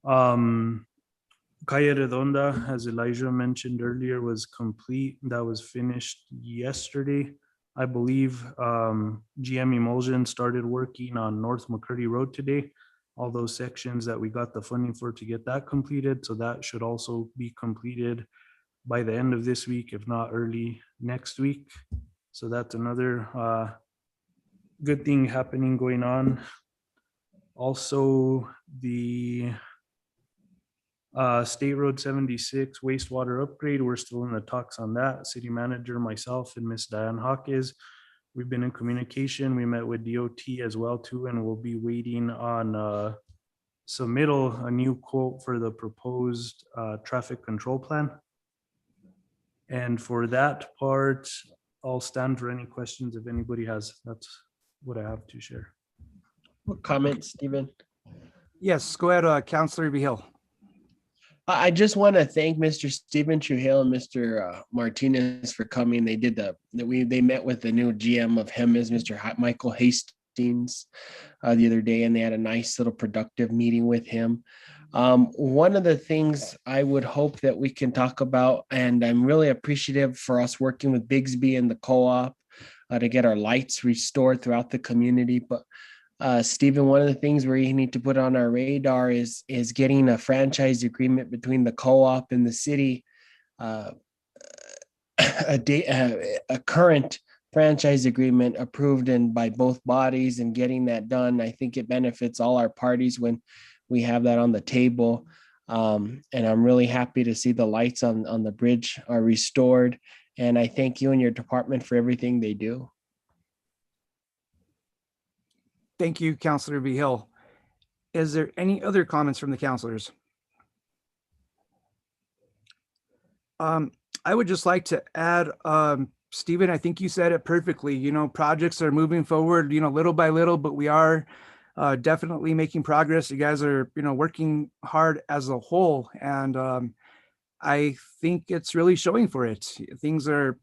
Calle Redonda, as Elijah mentioned earlier, was complete. That was finished yesterday. I believe GM Emulsion started working on North McCurdy Road today. All those sections that we got the funding for to get that completed. So that should also be completed by the end of this week, if not early next week. So that's another good thing happening going on. Also, the State Road 76 wastewater upgrade, we're still in the talks on that. City manager, myself, and Miss Diane Hawkes, we've been in communication. We met with DOT as well too, and we'll be waiting on submittal, a new quote for the proposed traffic control plan. And for that part, I'll stand for any questions if anybody has. That's what I have to share. What comment, Stephen? Yes, go ahead, Councilor Behill. I just want to thank Mr. Stephen Trujillo and Mr. Martinez for coming. They met with the new GM of HEMIS, Mr. Michael Hastings, the other day, and they had a nice little productive meeting with him. One of the things I would hope that we can talk about, and I'm really appreciative for us working with Bigsby and the co-op to get our lights restored throughout the community. But Stephen, one of the things we need to put on our radar is getting a franchise agreement between the co-op and the city, a current franchise agreement approved by both bodies, and getting that done. I think it benefits all our parties when we have that on the table. And I'm really happy to see the lights on the bridge are restored. And I thank you and your department for everything they do. Thank you, Councilor Behill. Is there any other comments from the councilors? I would just like to add, Stephen, I think you said it perfectly. Projects are moving forward, little by little, but we are definitely making progress. You guys are, working hard as a whole, and I think it's really showing for it. Things are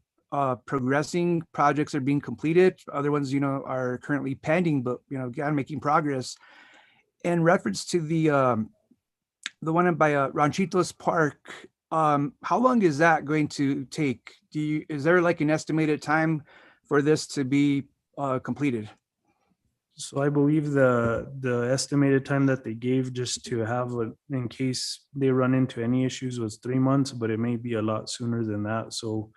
progressing, projects are being completed, other ones, are currently pending, but, again, making progress. In reference to the one by Ranchitos Park, how long is that going to take? Is there like an estimated time for this to be completed? So I believe the estimated time that they gave just to have in case they run into any issues was 3 months, but it may be a lot sooner than that. So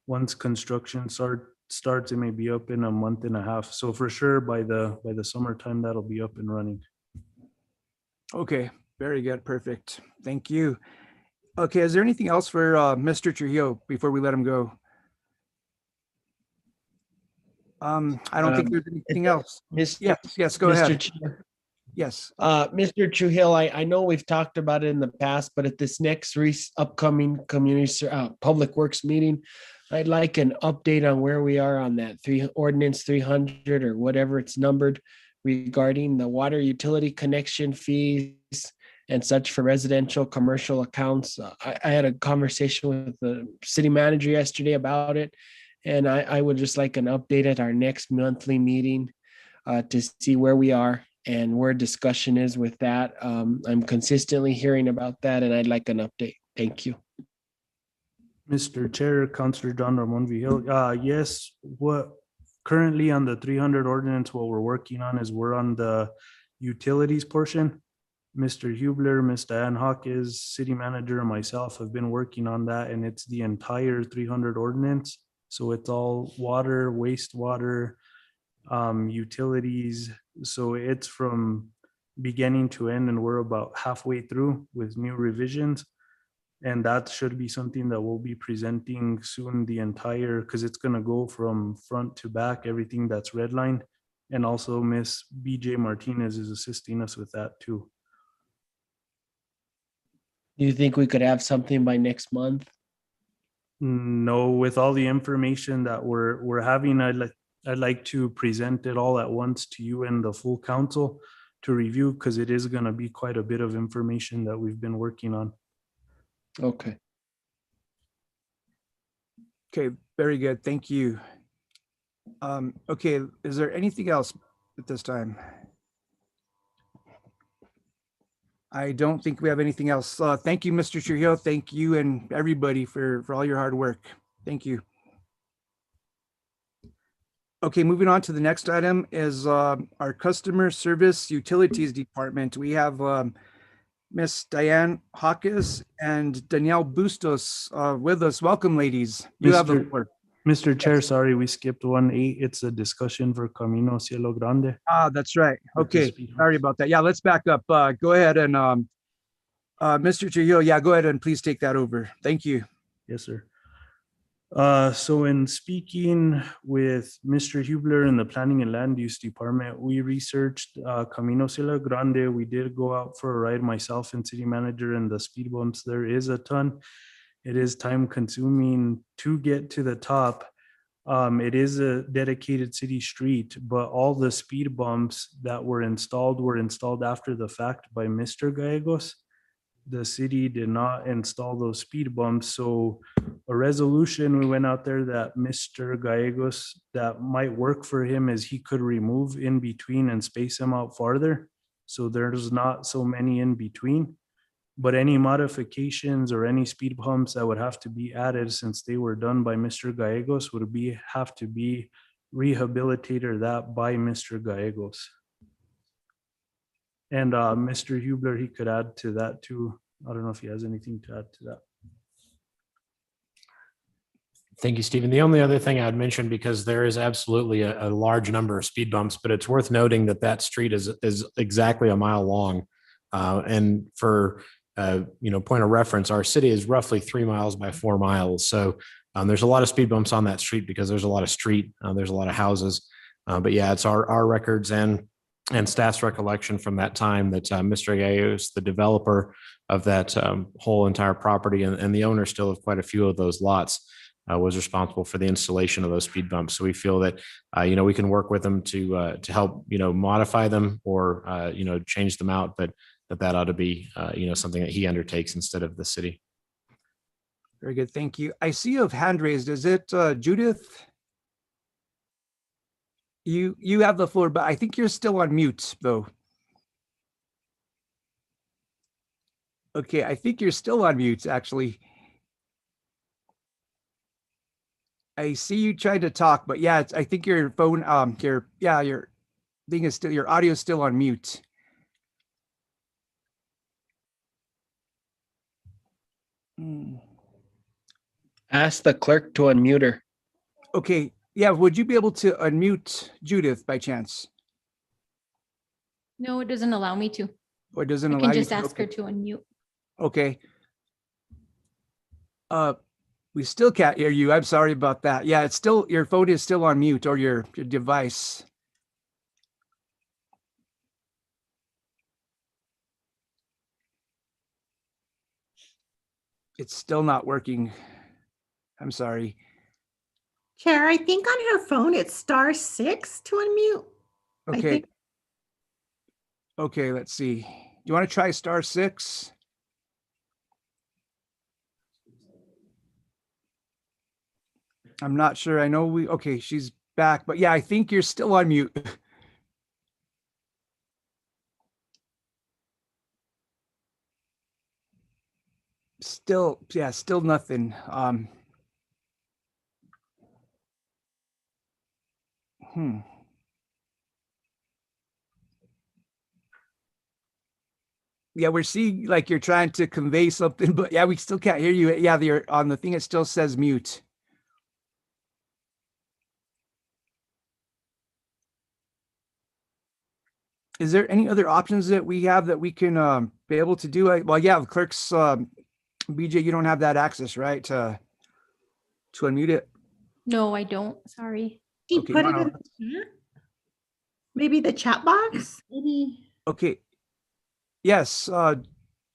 once construction starts, it may be up in a month and a half. So for sure by the summertime, that'll be up and running. Okay, very good. Perfect. Thank you. Okay, is there anything else for Mr. Trujillo before we let him go? I don't think there's anything else. Yes, go ahead. Yes. Mr. Trujillo, I know we've talked about it in the past, but at this next upcoming community public works meeting, I'd like an update on where we are on that ordinance 300 or whatever it's numbered regarding the water utility connection fees and such for residential, commercial accounts. I had a conversation with the city manager yesterday about it. And I would just like an update at our next monthly meeting to see where we are and where discussion is with that. I'm consistently hearing about that and I'd like an update. Thank you. Mr. Chair, Councilor John Ramon Vihil. Yes, what currently on the 300 ordinance, what we're working on is we're on the utilities portion. Mr. Hubler, Ms. Diane Hawkins, city manager, and myself have been working on that, and it's the entire 300 ordinance. So it's all water, wastewater, utilities. So it's from beginning to end, and we're about halfway through with new revisions. And that should be something that we'll be presenting soon, the entire, because it's going to go from front to back, everything that's redlined. And also Miss BJ Martinez is assisting us with that too. Do you think we could have something by next month? No, with all the information that we're having, I'd like to present it all at once to you and the full council to review, because it is going to be quite a bit of information that we've been working on. Okay. Okay, very good. Thank you. Okay, is there anything else at this time? I don't think we have anything else. Thank you, Mr. Trujillo. Thank you and everybody for all your hard work. Thank you. Okay, moving on to the next item is our Customer Service Utilities Department. We have Miss Diane Hawkins and Danielle Bustos with us. Welcome, ladies. You have the floor. Mr. Chair, sorry, we skipped 1A. It's a discussion for Camino, Cielo Grande. Ah, that's right. Okay, sorry about that. Yeah, let's back up. Go ahead and Mr. Trujillo, yeah, go ahead and please take that over. Thank you. Yes, sir. So in speaking with Mr. Hubler in the Planning and Land Use Department, we researched Camino Cielo Grande. We did go out for a ride, myself and city manager, and the speed bumps. There is a ton. It is time consuming to get to the top. It is a dedicated city street, but all the speed bumps that were installed after the fact by Mr. Gallegos. The city did not install those speed bumps. So a resolution, we went out there that Mr. Gallegos, that might work for him, is he could remove in between and space them out farther. So there's not so many in between. But any modifications or any speed bumps that would have to be added, since they were done by Mr. Gallegos, would have to be rehabilitated that by Mr. Gallegos. And Mr. Hubler, he could add to that too. I don't know if he has anything to add to that. Thank you, Stephen. The only other thing I'd mention, because there is absolutely a large number of speed bumps, but it's worth noting that that street is exactly a mile long. And for point of reference, our city is roughly 3 miles by 4 miles. So there's a lot of speed bumps on that street because there's a lot of street, there's a lot of houses. But yeah, it's our records and staff's recollection from that time that Mr. Gallegos, the developer of that whole entire property and the owner still of quite a few of those lots, was responsible for the installation of those speed bumps. So we feel that we can work with them to help modify them or change them out, but that ought to be something that he undertakes instead of the city. Very good, thank you. I see you have hand raised. Is it Judith? You have the floor, but I think you're still on mute though. Okay, I think you're still on mute actually. I see you trying to talk, but yeah, I think your phone, your thing is still, your audio is still on mute. Ask the clerk to unmute her. Okay, yeah, would you be able to unmute Judith by chance? No, it doesn't allow me to. Or doesn't I allow can you just to? ask her Okay. to unmute. Okay. We still can't hear you. I'm sorry about that. Yeah, it's still, your phone is still on mute, or your device. It's still not working. I'm sorry. Chair, I think on her phone, it's *6 to unmute. Okay. Okay, let's see. you want to try *6? I'm not sure. I know okay, she's back, but yeah, I think you're still on mute. Still, yeah, still nothing. Yeah, we're seeing like you're trying to convey something, but yeah, we still can't hear you. Yeah, you're on the thing. It still says mute. Is there any other options that we have that we can be able to do? Well, yeah, the clerk's BJ, you don't have that access, right? To unmute it. No, I don't. Sorry. She Okay, put no, it in no. the chat? Maybe the chat box? Maybe. Okay. Yes,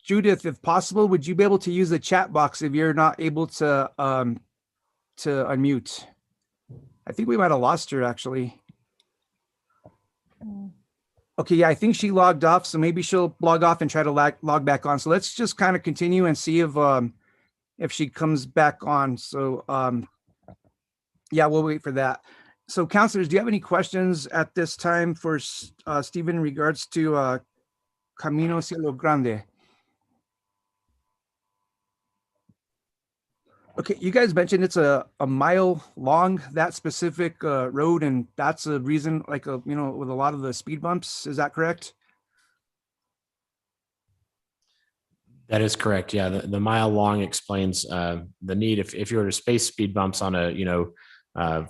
Judith, if possible, would you be able to use the chat box if you're not able to unmute? I think we might have lost her actually. Okay, yeah, I think she logged off, so maybe she'll log off and try to log back on. So let's just kind of continue and see if she comes back on. So yeah, we'll wait for that. So counselors, do you have any questions at this time for Stephen in regards to Camino Cielo Grande? Okay, you guys mentioned it's a mile long, that specific road, and that's a reason, like, with a lot of the speed bumps. Is that correct? That is correct. Yeah, the mile long explains the need. If you were to space speed bumps on a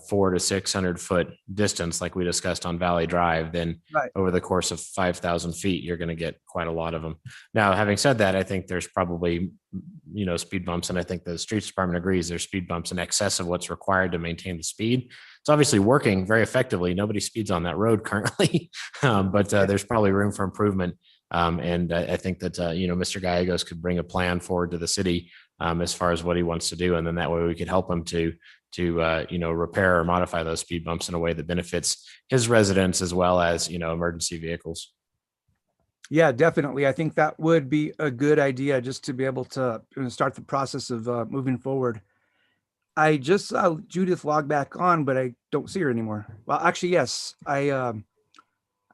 400 to 600 foot distance, like we discussed on Valley Drive, then Right. over the course of 5,000 feet, you're going to get quite a lot of them. Now, having said that, I think there's probably speed bumps, and I think the streets department agrees there's speed bumps in excess of what's required to maintain the speed. It's obviously working very effectively. Nobody speeds on that road currently, but there's probably room for improvement. And I think that, Mr. Gallegos could bring a plan forward to the city as far as what he wants to do. And then that way we could help him to repair or modify those speed bumps in a way that benefits his residents as well as, emergency vehicles. Yeah, definitely. I think that would be a good idea just to be able to start the process of moving forward. I just saw Judith log back on, but I don't see her anymore. Well, actually, yes, I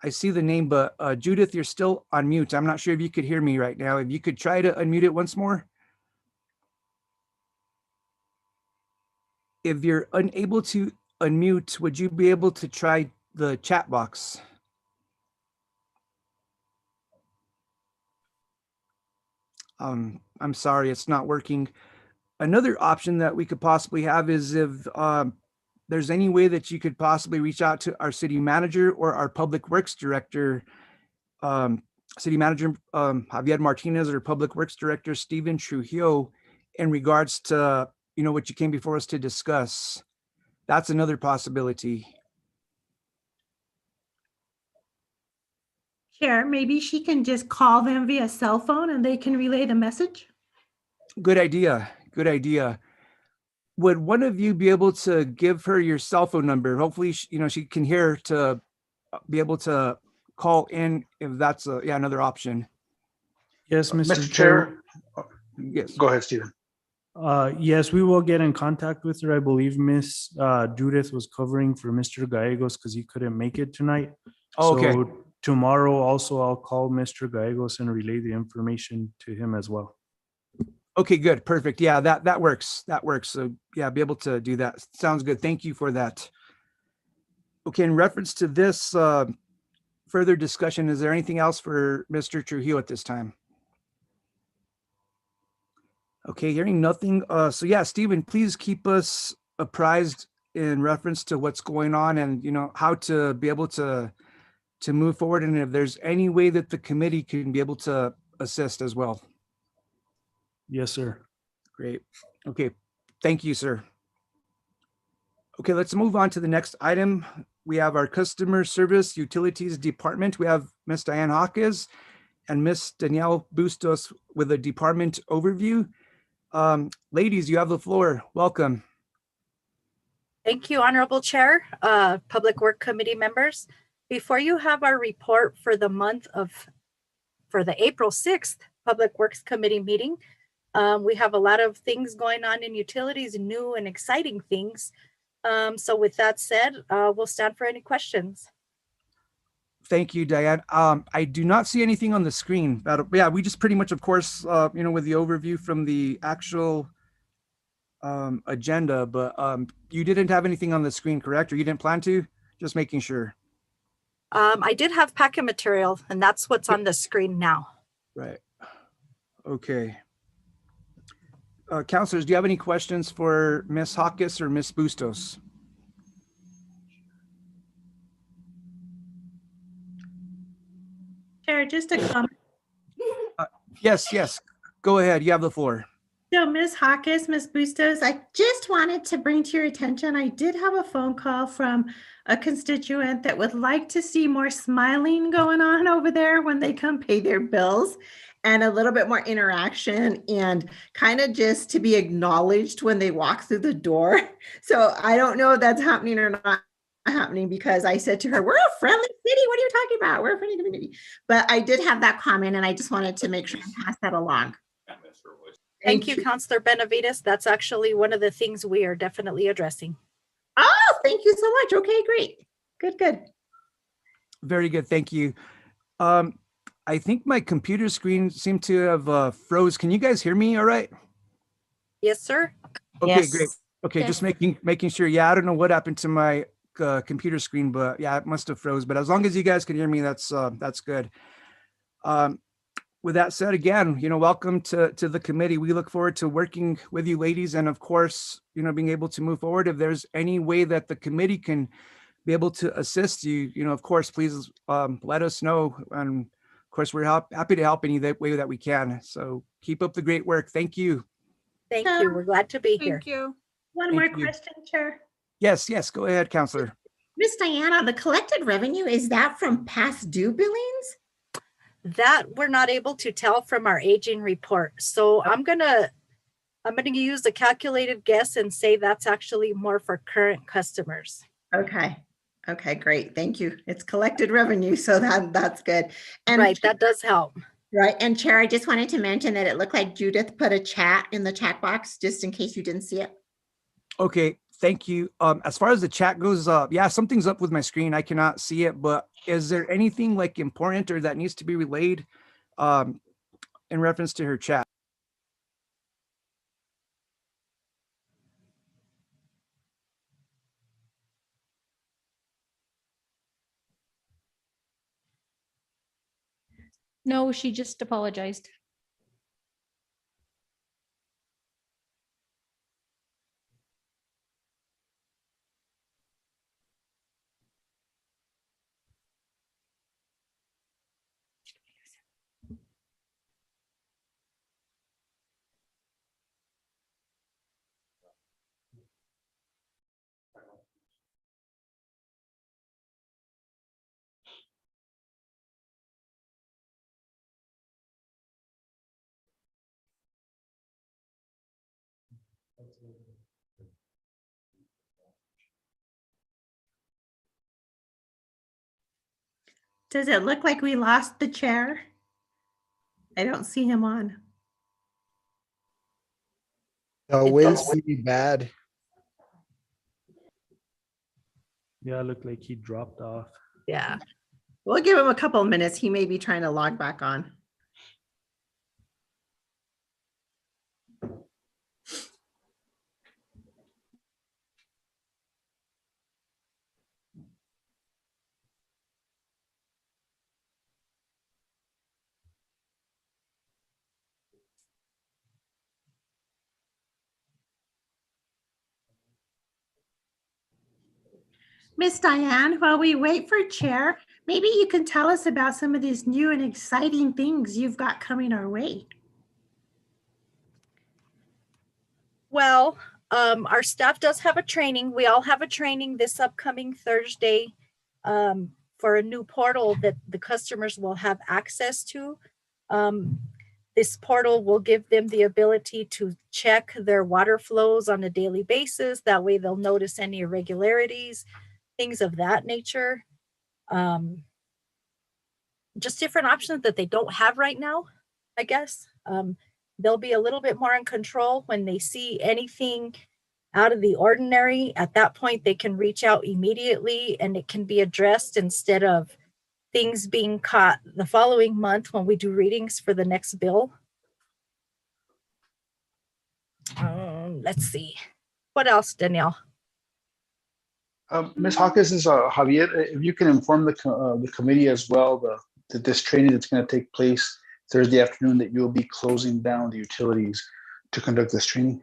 see the name, but Judith, you're still on mute. I'm not sure if you could hear me right now. If you could try to unmute it once more. If you're unable to unmute, would you be able to try the chat box? I'm sorry, it's not working. Another option that we could possibly have is if there's any way that you could possibly reach out to our city manager or our public works director, city manager Javier Martinez, or public works director Stephen Trujillo, in regards to what you came before us to discuss. That's another possibility. Chair, maybe she can just call them via cell phone and they can relay the message. Good idea. Good idea. Would one of you be able to give her your cell phone number? Hopefully, she can hear to be able to call in if that's another option. Yes, Mr. Chair. Yes. Go ahead, Stephen. Yes, we will get in contact with her. I believe Miss Judith was covering for Mr. Gallegos because he couldn't make it tonight. Oh, okay. So tomorrow also I'll call Mr. Gallegos and relay the information to him as well. Okay, good. Perfect. Yeah, that works. That works. So yeah, be able to do that. Sounds good. Thank you for that. Okay, in reference to this further discussion, is there anything else for Mr. Trujillo at this time? Okay, hearing nothing. So yeah, Stephen, please keep us apprised in reference to what's going on and how to be able to move forward, and if there's any way that the committee can be able to assist as well. Yes, sir. Great. Okay. Thank you, sir. Okay, let's move on to the next item. We have our Customer Service Utilities Department. We have Ms. Diane Hawkes and Ms. Danielle Bustos with a department overview. Ladies, you have the floor. Welcome. Thank you, Honorable Chair, Public Work Committee members. Before you have our report for the month of for the April 6th Public Works Committee meeting. We have a lot of things going on in utilities, new and exciting things. So with that said, we'll stand for any questions. Thank you, Diane. I do not see anything on the screen. But yeah, we just pretty much, of course, with the overview from the actual agenda, but you didn't have anything on the screen, correct? Or you didn't plan to? Just making sure. I did have packet material, and that's what's on the screen now. Right. Okay. Counselors, do you have any questions for Ms. Hawkes or Ms. Bustos? Chair, just a comment. Yes. Go ahead. You have the floor. So Ms. Hawkes, Ms. Bustos, I just wanted to bring to your attention, I did have a phone call from a constituent that would like to see more smiling going on over there when they come pay their bills, and a little bit more interaction, and kind of just to be acknowledged when they walk through the door. So I don't know if that's happening or not happening, because I said to her, we're a friendly city. What are you talking about? We're a friendly community. But I did have that comment, and I just wanted to make sure I pass that along. Thank you, Counselor Benavides. That's actually one of the things we are definitely addressing. Oh, thank you so much. Okay, great. Good. Very good. Thank you. I think my computer screen seemed to have froze. Can you guys hear me all right? Yes, sir. Okay, Yes. great. Okay, Yes. just making sure. Yeah, I don't know what happened to my computer screen, but yeah, it must have froze. But as long as you guys can hear me, that's good. With that said, again, welcome to the committee. We look forward to working with you ladies, and of course, being able to move forward. If there's any way that the committee can be able to assist you, of course, please let us know. And of course, we're happy to help any way that we can. So keep up the great work. Thank you. Thank you. We're glad to be here. Thank you. One Thank more you. question, Chair. Yes, go ahead, Counselor. Miss Diana, the collected revenue, is that from past due billings? That we're not able to tell from our aging report. So I'm gonna use a calculated guess and say that's actually more for current customers. Okay, great. Thank you. It's collected revenue, so that's good. And Right, that does help. Right. And Chair, I just wanted to mention that it looked like Judith put a chat in the chat box, just in case you didn't see it. Okay, thank you. As far as the chat goes, yeah, something's up with my screen. I cannot see it, but is there anything like important or that needs to be relayed in reference to her chat? No, she just apologized. Does it look like we lost the chair? I don't see him on. The wind's pretty bad. Yeah, it looked like he dropped off. Yeah. We'll give him a couple of minutes. He may be trying to log back on. Miss Diane, while we wait for chair, maybe you can tell us about some of these new and exciting things you've got coming our way. Well, our staff does have a training. We all have a training this upcoming Thursday for a new portal that the customers will have access to. This portal will give them the ability to check their water flows on a daily basis. That way they'll notice any irregularities, things of that nature. just different options that they don't have right now, I guess. They'll be a little bit more in control when they see anything out of the ordinary. At that point, they can reach out immediately and it can be addressed instead of things being caught the following month when we do readings for the next bill. Let's see. What else, Danielle? Ms. Hawkins, this is Javier. If you can inform the committee as well that this training that's going to take place Thursday afternoon, that you'll be closing down the utilities to conduct this training.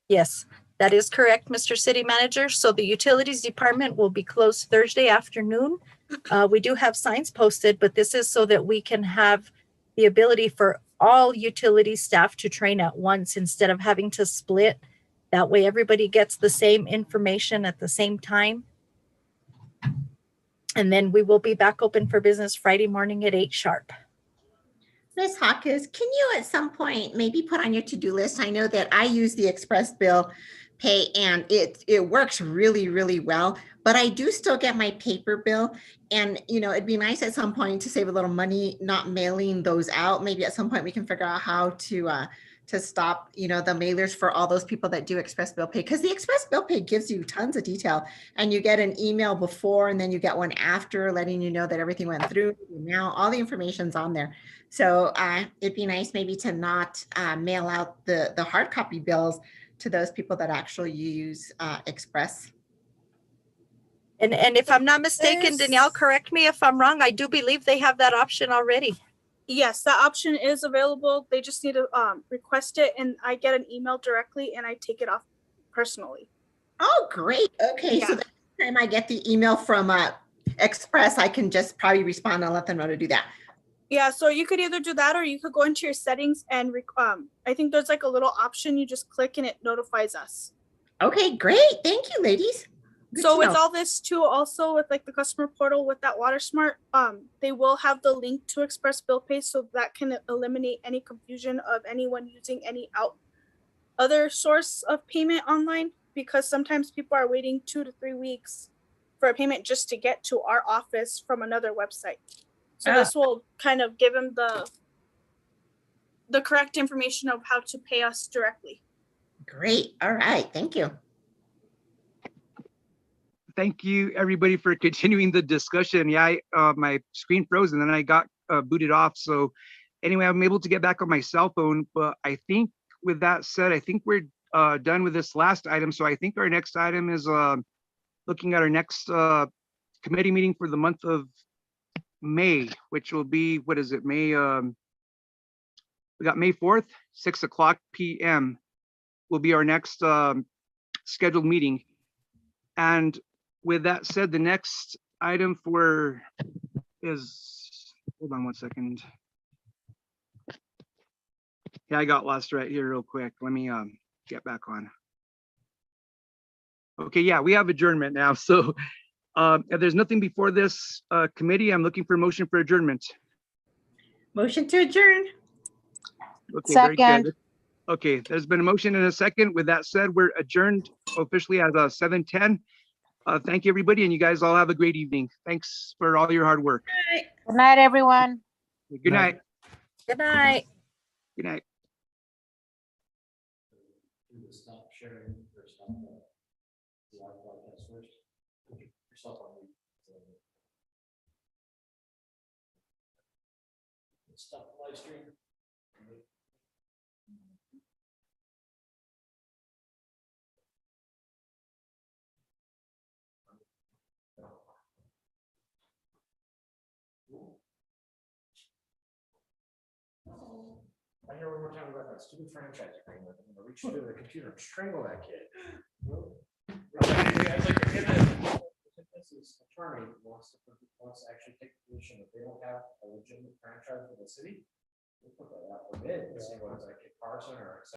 Yes, that is correct, Mr. City Manager. So the utilities department will be closed Thursday afternoon. We do have signs posted, but this is so that we can have the ability for all utility staff to train at once instead of having to split. That way everybody gets the same information at the same time. And then we will be back open for business Friday morning at 8 sharp. Ms. Hawkins, can you at some point maybe put on your to-do list? I know that I use the Express Bill Pay and it works really, really well, but I do still get my paper bill. And, you know, it'd be nice at some point to save a little money, not mailing those out. Maybe at some point we can figure out how to stop, you know, the mailers for all those people that do Express Bill Pay, because the Express Bill Pay gives you tons of detail and you get an email before and then you get one after letting you know that everything went through. Now all the information's on there. So it'd be nice maybe to not mail out the hard copy bills to those people that actually use Express. And if I'm not mistaken, Danielle, correct me if I'm wrong, I do believe they have that option already. Yes, that option is available. They just need to request it and I get an email directly and I take it off personally. Oh, great. Okay, Yeah. so the next time I get the email from Express, I can just probably respond and let them know to do that. Yeah, so you could either do that or you could go into your settings and I think there's like a little option you just click and it notifies us. Okay, great. Thank you, ladies. Good So to with know. all this too, also with like the customer portal with that WaterSmart, they will have the link to Express Bill Pay, so that can eliminate any confusion of anyone using any other source of payment online, because sometimes people are waiting 2 to 3 weeks for a payment just to get to our office from another website. So this will kind of give them the correct information of how to pay us directly. Great. All right. Thank you. Thank you, everybody, for continuing the discussion. Yeah, my screen froze and then I got booted off. So anyway, I'm able to get back on my cell phone. But I think with that said, I think we're done with this last item. So I think our next item is looking at our next committee meeting for the month of May, which will be, what is it, May? We got May 4th, 6 o'clock p.m. will be our next scheduled meeting. And with that said, the next item is, hold on one second. Yeah, I got lost right here real quick. Let me get back on. Okay, yeah, we have adjournment now. So if there's nothing before this committee, I'm looking for a motion for adjournment. Motion to adjourn. Okay, very Second. good. Okay, there's been a motion and a second. With that said, we're adjourned officially at 7:10. Thank you, everybody, and you guys all have a great evening. Thanks for all your hard work. Good night, everyone. Good night. Good night. Good night. Stop sharing or stop the live broadcast first. Put yourself on mute. Stop the live stream. I hear one more time about that stupid franchise agreement. I'm gonna reach into the computer and strangle that kid. It's like, this is attorney wants to actually take the position that they don't have a legitimate franchise for the city. We'll put that out for bid and see what it's like, Carson or